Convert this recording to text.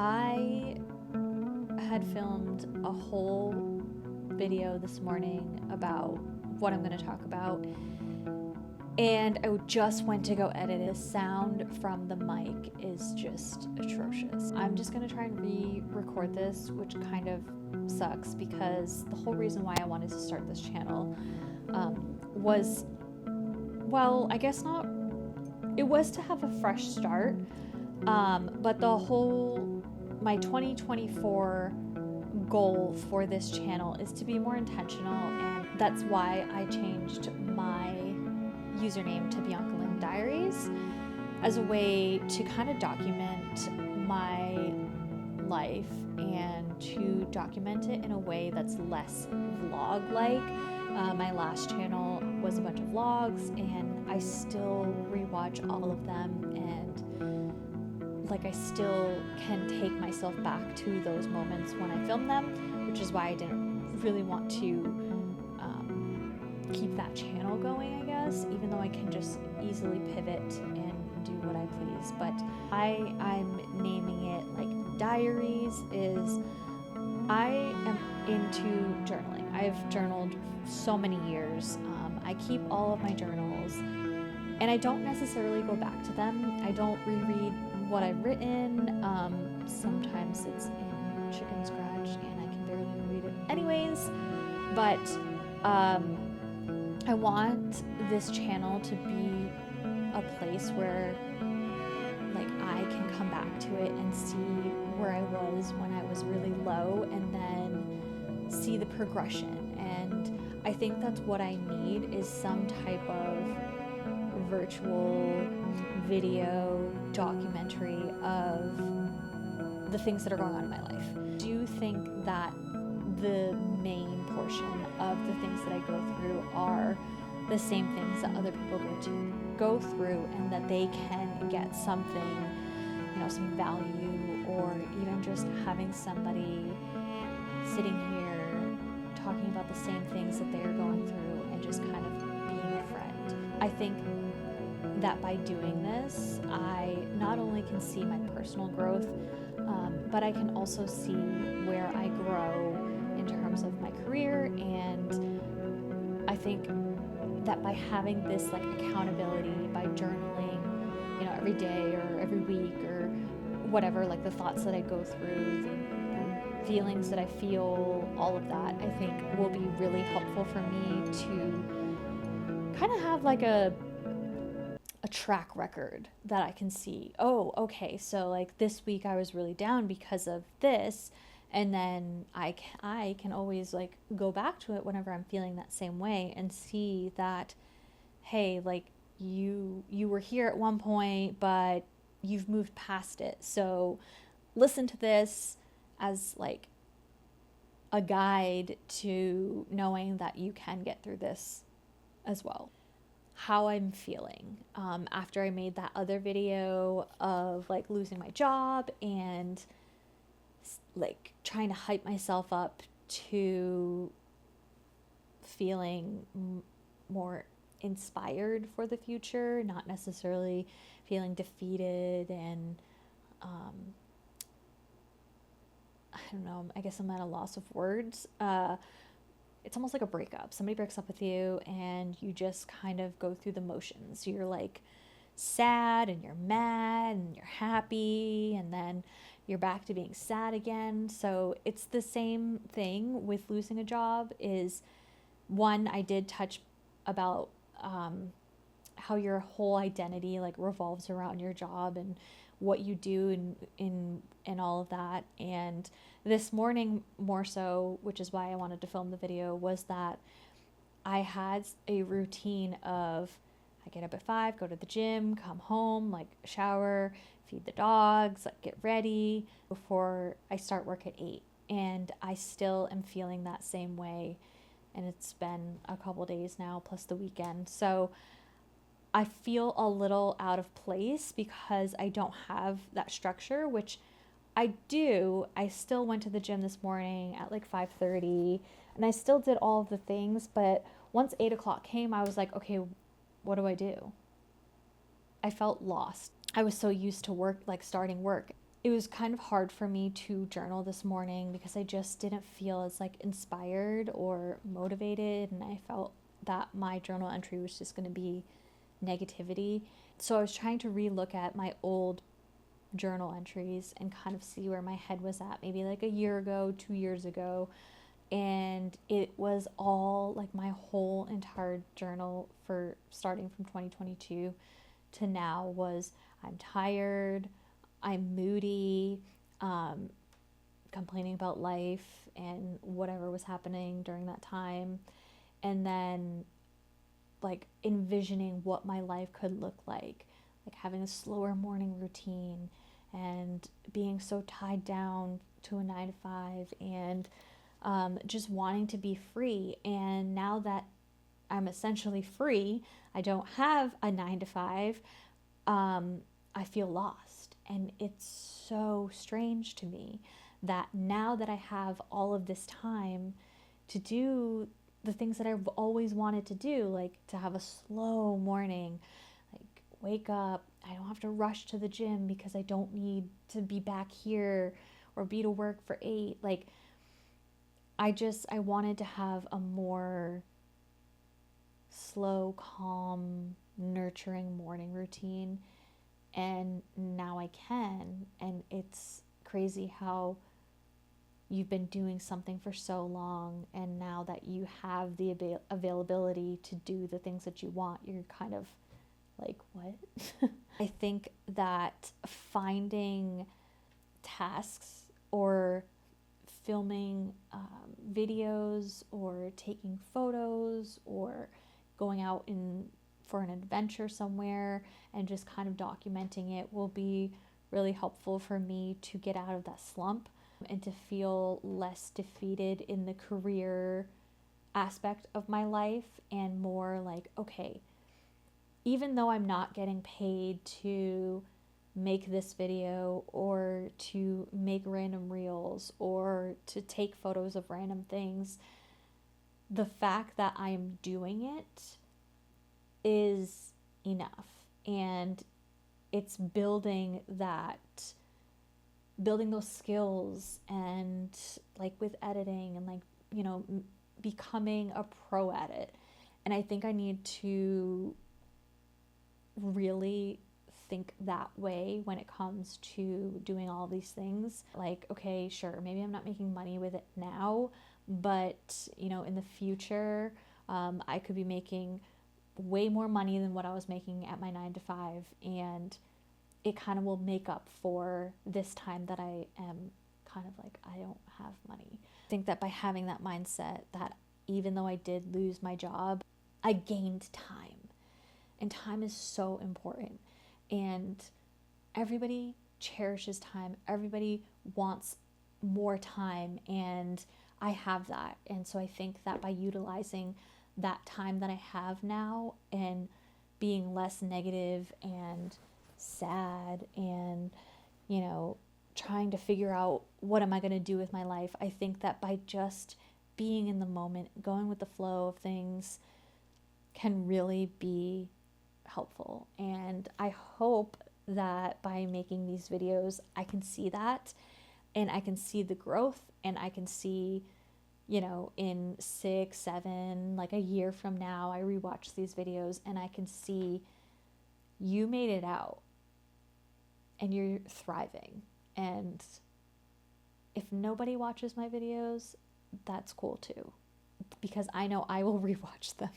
I had filmed a whole video this morning about what I'm going to talk about, and I just went to go edit it. The sound from the mic is just atrocious. I'm just going to try and re-record this, which kind of sucks because the whole reason why I wanted to start this channel was, well, I guess not, it was to have a fresh start, but my 2024 goal for this channel is to be more intentional, and that's why I changed my username to Bianca Lynn Diaries as a way to kind of document my life and to document it in a way that's less vlog-like. My last channel was a bunch of vlogs, and I still rewatch all of them, and like I still can take myself back to those moments when I filmed them, which is why I didn't really want to keep that channel going, I guess, even though I can just easily pivot and do what I please. But I'm naming it like Diaries is, I am into journaling. I've journaled so many years. I keep all of my journals, and I don't necessarily go back to them. I don't reread what I've written. Sometimes it's in chicken scratch and I can barely read it anyways, but I want this channel to be a place where like I can come back to it and see where I was when I was really low, and then see the progression. And I think that's what I need, is some type of virtual video documentary of the things that are going on in my life. Do you think that the main portion of the things that I go through are the same things that other people go through, and that they can get something, you know, some value, or even just having somebody sitting here talking about the same things that they're going through and just kind of being a friend? I think that by doing this, I not only can see my personal growth, but I can also see where I grow in terms of my career. And I think that by having this like accountability, by journaling, you know, every day or every week or whatever, like the thoughts that I go through, the feelings that I feel, all of that, I think will be really helpful for me to kind of have like a track record that I can see. Oh, okay, so like this week I was really down because of this, and then I can always like go back to it whenever I'm feeling that same way and see that, hey, like you were here at one point, but you've moved past it. So listen to this as like a guide to knowing that you can get through this as well. How I'm feeling after I made that other video of like losing my job and like trying to hype myself up to feeling more inspired for the future, not necessarily feeling defeated and I don't know, I guess I'm at a loss of words. It's almost like a breakup. Somebody breaks up with you and you just kind of go through the motions. You're like sad and you're mad and you're happy, and then you're back to being sad again. So it's the same thing with losing a job. Is one, I did touch about how your whole identity like revolves around your job and what you do and all of that. And this morning more so, which is why I wanted to film the video, was that I had a routine of I get up at 5, go to the gym, come home, like shower, feed the dogs, like get ready before I start work at 8. And I still am feeling that same way, and it's been a couple days now plus the weekend. So I feel a little out of place because I don't have that structure, which I do. I still went to the gym this morning at like 5:30, and I still did all of the things, but once 8 o'clock came, I was like, okay, what do I do? I felt lost. I was so used to work, like starting work it was kind of hard for me to journal this morning because I just didn't feel as like inspired or motivated, and I felt that my journal entry was just going to be negativity. So I was trying to re-look at my old journal entries and kind of see where my head was at, maybe like a year ago, 2 years ago. And it was all like my whole entire journal for starting from 2022 to now was I'm tired, I'm moody, complaining about life and whatever was happening during that time. And then like envisioning what my life could look like having a slower morning routine and being so tied down to a 9 to 5 and just wanting to be free. And now that I'm essentially free, I don't have a 9 to 5, I feel lost. And it's so strange to me that now that I have all of this time to do the things that I've always wanted to do, like to have a slow morning, like wake up, I don't have to rush to the gym because I don't need to be back here or be to work for 8. Like I wanted to have a more slow, calm, nurturing morning routine, and now I can. And it's crazy how you've been doing something for so long, and now that you have the availability to do the things that you want, you're kind of like, what? I think that finding tasks or filming videos or taking photos or going out for an adventure somewhere and just kind of documenting it will be really helpful for me to get out of that slump and to feel less defeated in the career aspect of my life, and more like, okay, even though I'm not getting paid to make this video or to make random reels or to take photos of random things, the fact that I am doing it is enough. And it's building those skills, and like with editing and like, you know, becoming a pro at it. And I think I need to really think that way when it comes to doing all these things. Like, okay, sure, maybe I'm not making money with it now, but you know, in the future, I could be making way more money than what I was making at my 9 to 5, and it kind of will make up for this time that I am kind of like, I don't have money. I think that by having that mindset that even though I did lose my job, I gained time, and time is so important. And everybody cherishes time. Everybody wants more time, and I have that. And so I think that by utilizing that time that I have now and being less negative and sad and, you know, trying to figure out what am I going to do with my life, I think that by just being in the moment, going with the flow of things, can really be helpful. And I hope that by making these videos, I can see that, and I can see the growth, and I can see, you know, in 6, 7, like a year from now, I rewatch these videos and I can see you made it out and you're thriving. And if nobody watches my videos, that's cool too, because I know I will rewatch them.